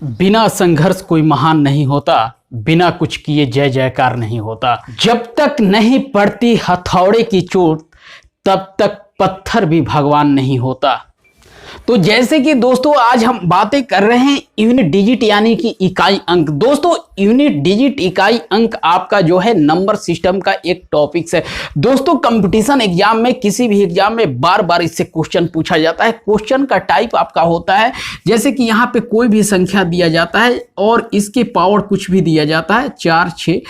बिना संघर्ष कोई महान नहीं होता, बिना कुछ किए जय जयकार नहीं होता। जब तक नहीं पड़ती हथौड़े की चोट तब तक पत्थर भी भगवान नहीं होता। तो जैसे कि दोस्तों आज हम बातें कर रहे हैं यूनिट डिजिट यानी कि इकाई अंक। दोस्तों यूनिट डिजिट इकाई अंक आपका जो है नंबर सिस्टम का एक टॉपिक्स है। दोस्तों कंपटीशन एग्जाम में, किसी भी एग्जाम में बार बार इससे क्वेश्चन पूछा जाता है। क्वेश्चन का टाइप आपका होता है जैसे कि यहाँ पे कोई भी संख्या दिया जाता है और इसके पावर कुछ भी दिया जाता है 4 6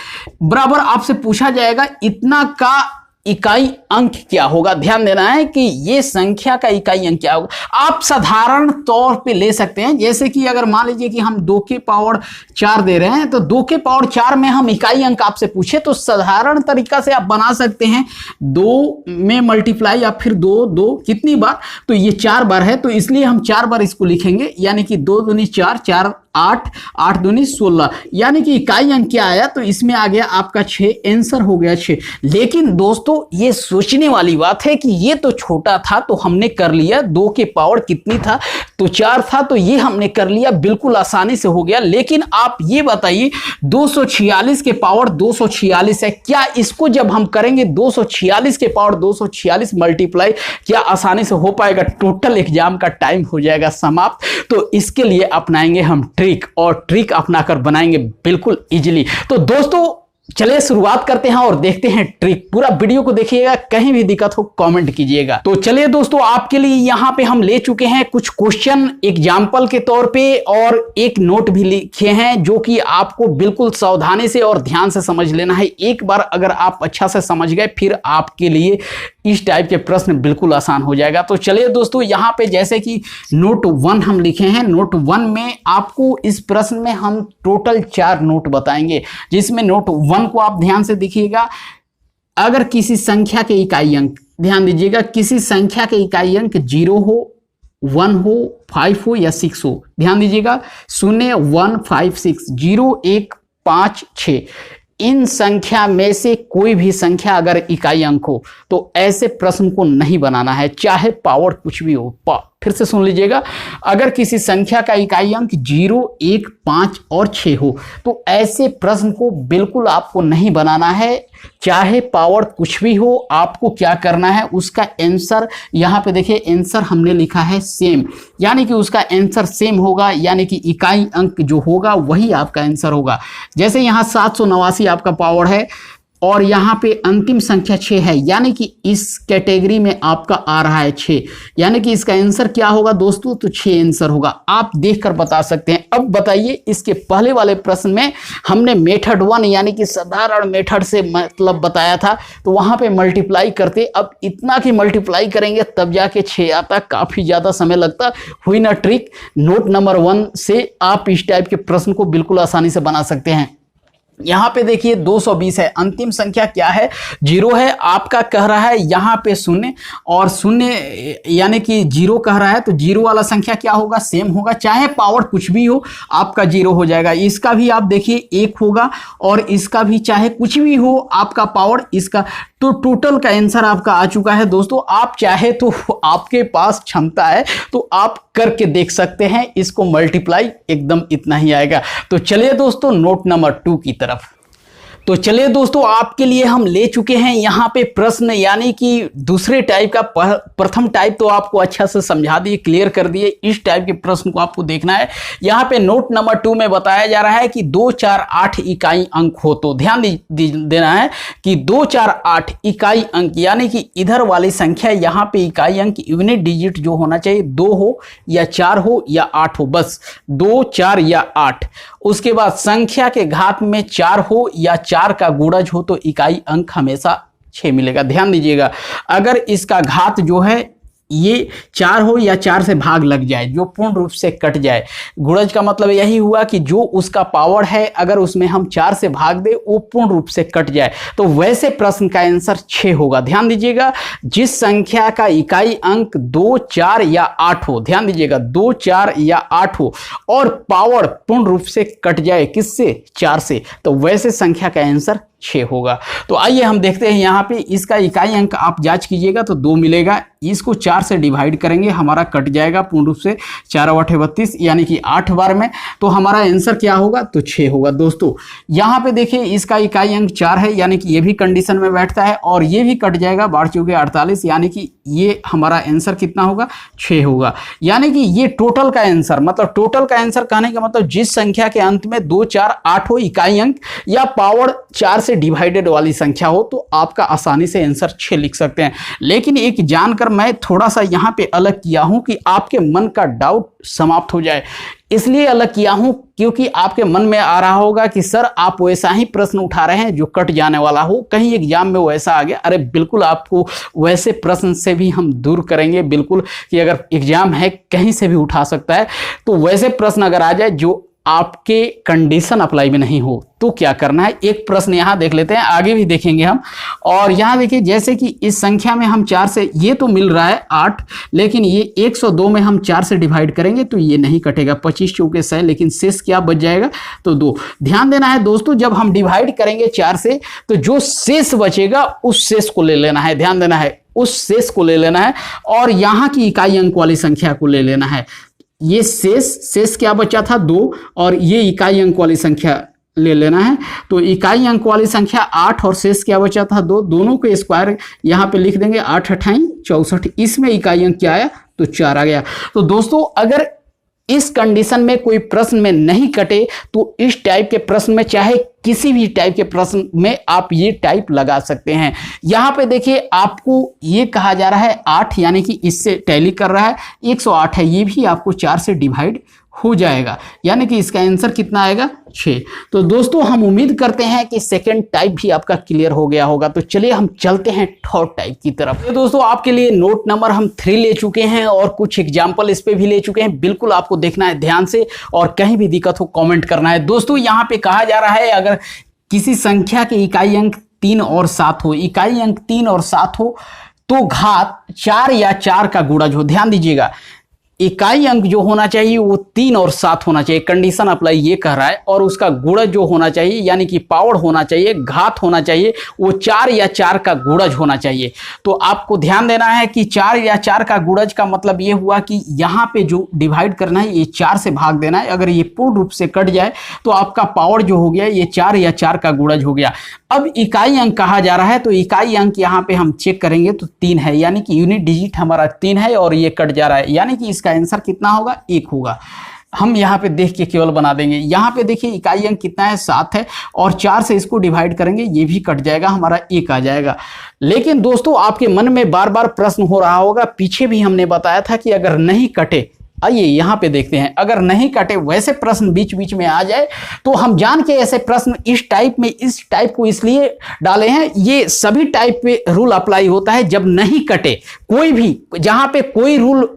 बराबर आपसे पूछा जाएगा इतना का इकाई अंक क्या होगा। ध्यान देना है कि ये संख्या का इकाई अंक क्या होगा। आप साधारण तौर पे ले सकते हैं, जैसे कि अगर मान लीजिए कि हम 2 के पावर 4 दे रहे हैं तो 2 के पावर 4 में हम इकाई अंक आपसे पूछे तो साधारण तरीका से आप बना सकते हैं 2 में मल्टीप्लाई या फिर 2 कितनी बार, तो ये 4 बार है तो इसलिए हम 4 बार इसको लिखेंगे, यानी कि 2 दूनी 4 4 8 8 दूनी 16, यानी कि इकाई अंक क्या आया तो इसमें आ गया आपका 6, आंसर हो गया 6। लेकिन दोस्तों ये सोचने वाली बात है कि ये तो छोटा था तो हमने कर लिया, 2 के पावर कितनी था तो 4 था तो ये हमने कर लिया, बिल्कुल आसानी से हो गया। लेकिन आप ये बताइए 246 के पावर 246 है, क्या इसको जब हम करेंगे 246 के पावर 246 मल्टीप्लाई क्या आसानी से हो पाएगा? टोटल एग्जाम का टाइम हो जाएगा समाप्त। तो इसके लिए अपनाएंगे हम ट्रिक, और ट्रिक अपनाकर बनाएंगे बिल्कुल इजीली। तो दोस्तों चलिए शुरुआत करते हैं और देखते हैं ट्रिक। पूरा वीडियो को देखिएगा, कहीं भी दिक्कत हो कमेंट कीजिएगा। तो चलिए दोस्तों आपके लिए यहाँ पे हम ले चुके हैं कुछ क्वेश्चन एग्जाम्पल के तौर पे और एक नोट भी लिखे हैं जो कि आपको बिल्कुल सावधानी से और ध्यान से समझ लेना है। एक बार अगर आप अच्छा से समझ गए फिर आपके लिए इस टाइप के प्रश्न बिल्कुल आसान हो जाएगा। तो चलिए दोस्तों यहाँ पे जैसे कि नोट 1 हम लिखे हैं, नोट 1 में आपको इस प्रश्न में हम टोटल 4 नोट बताएंगे, जिसमें नोट 1 को आप ध्यान से देखिएगा। अगर किसी संख्या के इकाई अंक, ध्यान दीजिएगा, किसी संख्या के इकाई अंक 0 हो, 1 हो, 5 हो या 6 हो, ध्यान दीजिएगा 0 1 5 6 0 1 5 6, इन संख्या में से कोई भी संख्या अगर इकाई अंक हो तो ऐसे प्रश्न को नहीं बनाना है, चाहे पावर कुछ भी हो। फिर से सुन लीजिएगा, अगर किसी संख्या का इकाई अंक 0 1 5 और 6 हो तो ऐसे प्रश्न को बिल्कुल आपको नहीं बनाना है, चाहे पावर कुछ भी हो। आपको क्या करना है, उसका आंसर यहाँ पे देखिए, आंसर हमने लिखा है सेम, यानी कि उसका आंसर सेम होगा, यानी कि इकाई अंक जो होगा वही आपका आंसर होगा। जैसे यहाँ 789 आपका पावर है और यहाँ पे अंतिम संख्या 6 है, यानी कि इस कैटेगरी में आपका आ रहा है 6, यानी कि इसका आंसर क्या होगा दोस्तों, तो 6 आंसर होगा। आप देखकर बता सकते हैं। अब बताइए इसके पहले वाले प्रश्न में हमने मेथड 1 यानी कि साधारण मेथड से मतलब बताया था, तो वहां पे मल्टीप्लाई करते, अब इतना की मल्टीप्लाई करेंगे तब जाके 6 आता, काफी ज्यादा समय लगता। हुई ना ट्रिक? नोट नंबर 1 से आप इस टाइप के प्रश्न को बिल्कुल आसानी से बना सकते हैं। यहाँ पे देखिए 220 है, अंतिम संख्या क्या है, 0 है, आपका कह रहा है यहाँ पे 0 और 0 यानी कि 0 कह रहा है, तो 0 वाला संख्या क्या होगा, सेम होगा, चाहे पावर कुछ भी हो आपका 0 हो जाएगा। इसका भी आप देखिए 1 होगा और इसका भी चाहे कुछ भी हो आपका पावर, इसका तो टोटल का आंसर आपका आ चुका है। दोस्तों आप चाहे तो, आपके पास क्षमता है तो आप करके देख सकते हैं, इसको मल्टीप्लाई एकदम इतना ही आएगा। तो चलिए दोस्तों नोट नंबर 2 की तरफ। तो चलिए दोस्तों आपके लिए हम ले चुके हैं यहाँ पे प्रश्न, यानी कि दूसरे टाइप का। प्रथम टाइप तो आपको अच्छा से समझा दिए, क्लियर कर दिए, इस टाइप के प्रश्न को आपको देखना है। यहाँ पे नोट नंबर 2 में बताया जा रहा है कि 2 4 8 इकाई अंक हो, तो ध्यान देना है कि 2 4 8 इकाई अंक, यानी कि इधर वाली संख्या यहाँ पे इकाई अंक यूनिट डिजिट जो होना चाहिए 2 हो या 4 हो या 8 हो, बस 2 4 या 8। उसके बाद संख्या के घात में 4 हो या 4 का गुणज हो तो इकाई अंक हमेशा 6 मिलेगा। ध्यान दीजिएगा, अगर इसका घात जो है ये 4 हो या 4 से भाग लग जाए, जो पूर्ण रूप से कट जाए, गुणज का मतलब यही हुआ कि जो उसका पावर है अगर उसमें हम 4 से भाग दे वो पूर्ण रूप से कट जाए, तो वैसे प्रश्न का आंसर 6 होगा। ध्यान दीजिएगा, जिस संख्या का इकाई अंक 2 4 या 8 हो, ध्यान दीजिएगा 2 4 या 8 हो और पावर पूर्ण रूप से कट जाए किससे, 4 से, तो वैसे संख्या का आंसर 6 होगा। तो आइए हम देखते हैं यहाँ पे इसका इकाई अंक आप जांच कीजिएगा तो 2 मिलेगा। इसको 4 से डिवाइड करेंगे, हमारा कट जाएगा पूर्ण रूप से 4 और 8 32 यानी कि 8 बार में। तो हमारा आंसर क्या होगा, तो 6 होगा। दोस्तों यहाँ पे देखिए इसका इकाई अंक 4 है यानी कि ये भी कंडीशन में बैठता है और ये भी कट जाएगा 48 यानी कि ये हमारा आंसर कितना होगा, 6 होगा। यानी कि ये टोटल का आंसर, मतलब टोटल का आंसर कहने का मतलब जिस संख्या के अंत में 2 4 8 हो इकाई अंक या पावर 4 से डिवाइडेड वाली संख्या हो तो आपका आसानी से आंसर 6 लिख सकते हैं। लेकिन एक जानकर मैं थोड़ा सा यहाँ पे अलग किया हूं कि आपके मन का डाउट समाप्त हो जाए, इसलिए अलग किया हूं क्योंकि आपके मन में आ रहा होगा कि सर आप वैसा ही प्रश्न उठा रहे हैं जो कट जाने वाला हो, कहीं एग्जाम में वैसा आ गया। अरे बिल्कुल आपको वैसे प्रश्न से भी हम दूर करेंगे, बिल्कुल कि अगर एग्जाम है कहीं से भी उठा सकता है। तो वैसे प्रश्न अगर आ जाए जो आपके कंडीशन अप्लाई में नहीं हो तो क्या करना है, एक प्रश्न यहां देख लेते हैं, आगे भी देखेंगे हम। और यहां देखिए जैसे कि इस संख्या में हम 4 से, ये तो मिल रहा है 8, लेकिन ये 102 में हम 4 से डिवाइड करेंगे तो ये नहीं कटेगा, 25 चौके 100, लेकिन शेष क्या बच जाएगा, तो 2। ध्यान देना है दोस्तों, जब हम डिवाइड करेंगे 4 से तो जो शेष बचेगा उस शेष को ले लेना है, ध्यान देना है, उस शेष को ले लेना है और यहां की इकाई अंक वाली संख्या को ले लेना है। ये शेष क्या बचा था, 2, और ये इकाई अंक वाली संख्या ले लेना है। तो इकाई अंक वाली संख्या 8 और शेष क्या बचा था, 2, दोनों को स्क्वायर यहाँ पे लिख देंगे, 8 8 64, इसमें इकाई अंक क्या आया, तो 4 आ गया। तो दोस्तों अगर इस कंडीशन में कोई प्रश्न में नहीं कटे तो इस टाइप के प्रश्न में, चाहे किसी भी टाइप के प्रश्न में आप ये टाइप लगा सकते हैं। यहां पे देखिए आपको ये कहा जा रहा है 8 यानी कि इससे टैली कर रहा है, 108 है, ये भी आपको 4 से डिवाइड हो जाएगा यानी कि इसका आंसर कितना आएगा, 6। तो दोस्तों हम उम्मीद करते हैं कि सेकंड टाइप भी आपका क्लियर हो गया होगा। तो चलिए हम चलते हैं थर्ड टाइप की तरफ। तो दोस्तों आपके लिए नोट नंबर हम 3 ले चुके हैं और कुछ एग्जाम्पल इस पे भी ले चुके हैं, बिल्कुल आपको देखना है ध्यान से और कहीं भी दिक्कत हो कॉमेंट करना है। दोस्तों यहाँ पे कहा जा रहा है अगर किसी संख्या के इकाई अंक 3 और 7 हो, इकाई अंक 3 और 7 हो तो घात 4 या 4 का गुणज हो। ध्यान दीजिएगा, इकाई अंक जो होना चाहिए वो 3 और 7 होना चाहिए, कंडीशन अप्लाई ये कह रहा है, और उसका गुणज जो होना चाहिए यानी कि पावर होना चाहिए, घात होना चाहिए, वो 4 या 4 का गुणज होना चाहिए। तो आपको ध्यान देना है कि 4 या 4 का गुणज का मतलब ये हुआ कि यहाँ पे जो डिवाइड करना है ये 4 से भाग देना है। अगर ये पूर्ण रूप से कट जाए तो आपका पावर जो हो गया ये 4 या 4 का गुणज हो गया। अब इकाई अंक कहा जा रहा है तो इकाई अंक यहाँ पे हम चेक करेंगे तो 3 है, यानी कि यूनिट डिजिट हमारा 3 है और ये कट जा रहा है, यानी कि इसका आंसर कितना होगा, 1 होगा। हम यहाँ पे देख के केवल बना देंगे। यहाँ पे देखिए इकाई अंक कितना है, 7 है और 4 से इसको डिवाइड करेंगे, ये भी कट जाएगा, हमारा 1 आ जाएगा। लेकिन दोस्तों आपके मन में बार बार प्रश्न हो रहा होगा, पीछे भी हमने बताया था कि अगर नहीं कटे, आइए यहाँ पे देखते हैं, अगर नहीं कटे वैसे प्रश्न बीच बीच में आ जाए तो हम जान के ऐसे प्रश्न इस टाइप को इसलिए डाले हैं, ये सभी टाइप पे रूल अप्लाई होता है जब नहीं कटे कोई भी, जहां पे कोई रूल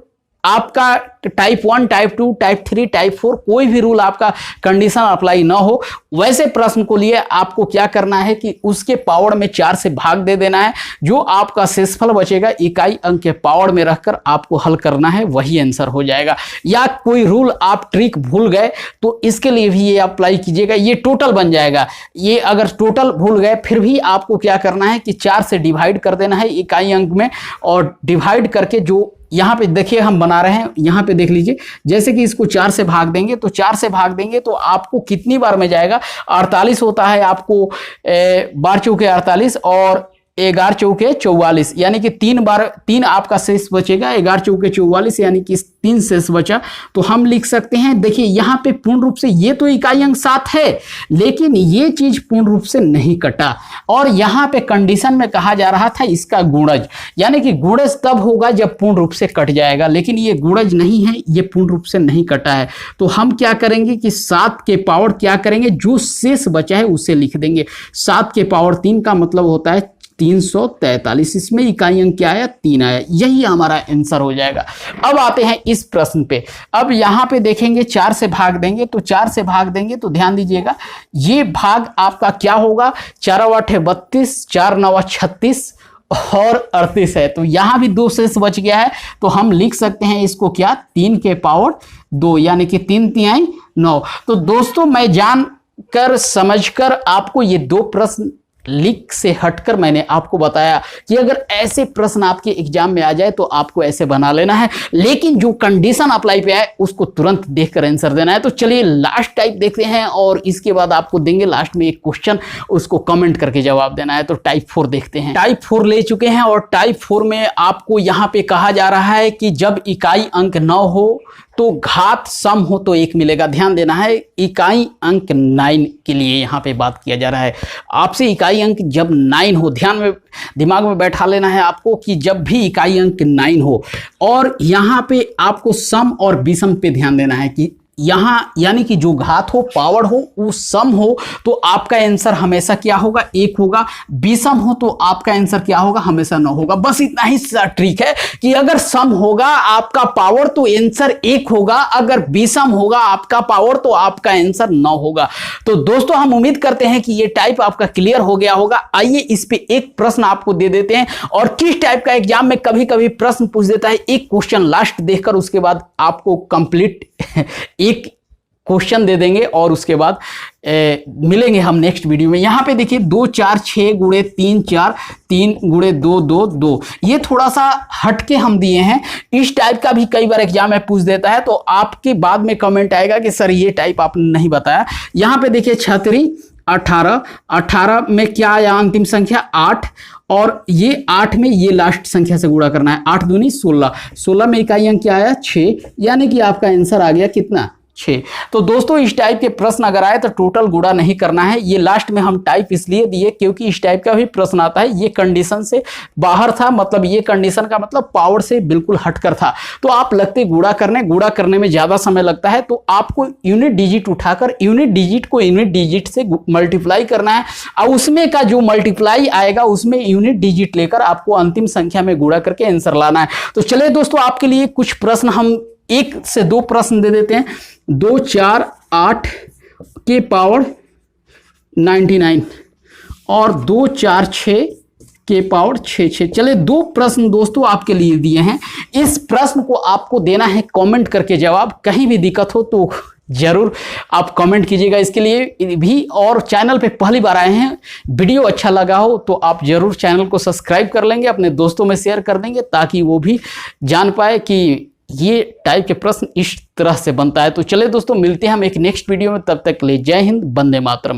आपका टाइप 1, टाइप 2, टाइप 3, टाइप 4 कोई भी रूल आपका कंडीशन अप्लाई ना हो, वैसे प्रश्न को लिए आपको क्या करना है कि उसके पावर में 4 से भाग दे देना है। जो आपका शेषफल बचेगा इकाई अंक के पावर में रखकर आपको हल करना है, वही आंसर हो जाएगा। या कोई रूल आप ट्रिक भूल गए तो इसके लिए भी ये अप्लाई कीजिएगा, ये टोटल बन जाएगा। ये अगर टोटल भूल गए फिर भी आपको क्या करना है कि 4 से डिवाइड कर देना है इकाई अंक में, और डिवाइड करके जो यहाँ पे देखिए हम बना रहे हैं, यहाँ पे देख लीजिए, जैसे कि इसको 4 से भाग देंगे तो 4 से भाग देंगे तो आपको कितनी बार में जाएगा, 48 होता है आपको, 12 चौके 48 और 11 चौके 44, यानी कि 3 बार 3 आपका शेष बचेगा, 11 चौके 44 यानी कि 3 शेष बचा। तो हम लिख सकते हैं, देखिए यहाँ पे पूर्ण रूप से ये तो इकाई अंक 7 है लेकिन ये चीज पूर्ण रूप से नहीं कटा, और यहाँ पे कंडीशन में कहा जा रहा था इसका गुणज, यानी कि गुणज तब होगा जब पूर्ण रूप से कट जाएगा, लेकिन ये गुणज नहीं है, ये पूर्ण रूप से नहीं कटा है। तो हम क्या करेंगे कि 7 के पावर क्या करेंगे, जो शेष बचा है उसे लिख देंगे। 7 के पावर 3 का मतलब होता है 343, इसमें इकाई अंक क्या आया, 3 आया, यही हमारा आंसर हो जाएगा। अब आते हैं इस प्रश्न पे। अब यहाँ पे देखेंगे 4 से भाग देंगे, तो 4 से भाग देंगे तो ध्यान दीजिएगा ये भाग आपका क्या होगा, 4 8 32, 4 9 36 और 38 है, तो यहाँ भी 2 शेष बच गया है। तो हम लिख सकते हैं इसको क्या, 3 के पावर 2, यानी कि 3 3 9। तो दोस्तों मैं जान कर समझकर आपको ये 2 प्रश्न लीक से हटकर मैंने आपको बताया कि अगर ऐसे प्रश्न आपके एग्जाम में आ जाए तो आपको ऐसे बना लेना है, लेकिन जो कंडीशन अप्लाई पे आए उसको तुरंत देखकर आंसर देना है। तो चलिए लास्ट टाइप देखते हैं और इसके बाद आपको देंगे लास्ट में एक क्वेश्चन, उसको कमेंट करके जवाब देना है। तो टाइप 4 देखते हैं। टाइप 4 ले चुके हैं और टाइप 4 में आपको यहां पे कहा जा रहा है कि जब इकाई अंक 9 हो तो घात सम हो तो 1 मिलेगा। ध्यान देना है, इकाई अंक 9 के लिए यहां पे बात किया जा रहा है। आपसे इकाई अंक जब 9 हो, ध्यान में दिमाग में बैठा लेना है आपको कि जब भी इकाई अंक 9 हो और यहां पे आपको सम और विषम पे ध्यान देना है कि यहां यानी कि जो घात हो, पावर हो, वो सम हो तो आपका आंसर हमेशा क्या होगा, 1 होगा। विषम हो तो आपका आंसर क्या होगा, हमेशा 9 होगा। बस इतना ही ट्रिक है कि अगर सम होगा आपका पावर तो आंसर 1 होगा, अगर विषम होगा आपका पावर तो आपका आंसर 9 होगा। तो दोस्तों हम उम्मीद करते हैं कि ये टाइप आपका क्लियर हो गया होगा। आइए इस पे एक प्रश्न आपको दे देते हैं और किस टाइप का एग्जाम में कभी कभी प्रश्न पूछ देता है, एक क्वेश्चन लास्ट देखकर उसके बाद आपको कंप्लीट एक क्वेश्चन दे देंगे और उसके बाद मिलेंगे हम नेक्स्ट वीडियो में। यहां पे देखिए 2 4 6 गुणे 3 4 3 गुणे 2 2 2, ये थोड़ा सा हटके हम दिए हैं। इस टाइप का भी कई बार एग्जाम में पूछ देता है तो आपके बाद में कमेंट आएगा कि सर ये टाइप आपने नहीं बताया। यहां पे देखिए 36 18 18 में क्या आया अंतिम संख्या 8 और ये 8 में ये लास्ट संख्या से गुणा करना है। 8 दूनी 16, 16 में इकाई अंक क्या आया 6, यानी कि आपका आंसर आ गया कितना 6। तो दोस्तों इस टाइप के प्रश्न अगर आए तो टोटल गुणा नहीं करना है। ये लास्ट में हम टाइप इसलिए दिए क्योंकि इस टाइप का भी प्रश्न आता है, ये कंडीशन से बाहर था, मतलब ये कंडीशन का मतलब पावर से बिल्कुल हटकर था। तो आप लगते गुणा करने में ज्यादा समय लगता है तो आपको यूनिट डिजिट उठाकर यूनिट डिजिट को यूनिट डिजिट से मल्टीप्लाई करना है और उसमें का जो मल्टीप्लाई आएगा उसमें यूनिट डिजिट लेकर आपको अंतिम संख्या में गुणा करके आंसर लाना है। तो चलिए दोस्तों आपके लिए कुछ प्रश्न हम 1 से 2 प्रश्न दे देते हैं। 2 4 8 के पावर 99 और 2 4 6 के पावर 6 6। चले 2 प्रश्न दोस्तों आपके लिए दिए हैं। इस प्रश्न को आपको देना है कमेंट करके जवाब। कहीं भी दिक्कत हो तो जरूर आप कमेंट कीजिएगा इसके लिए भी। और चैनल पे पहली बार आए हैं, वीडियो अच्छा लगा हो तो आप जरूर चैनल को सब्सक्राइब कर लेंगे, अपने दोस्तों में शेयर कर देंगे ताकि वो भी जान पाए कि ये टाइप के प्रश्न इस तरह से बनता है। तो चले दोस्तों मिलते हैं हम एक नेक्स्ट वीडियो में, तब तक ले जय हिंद, वंदे मातरम।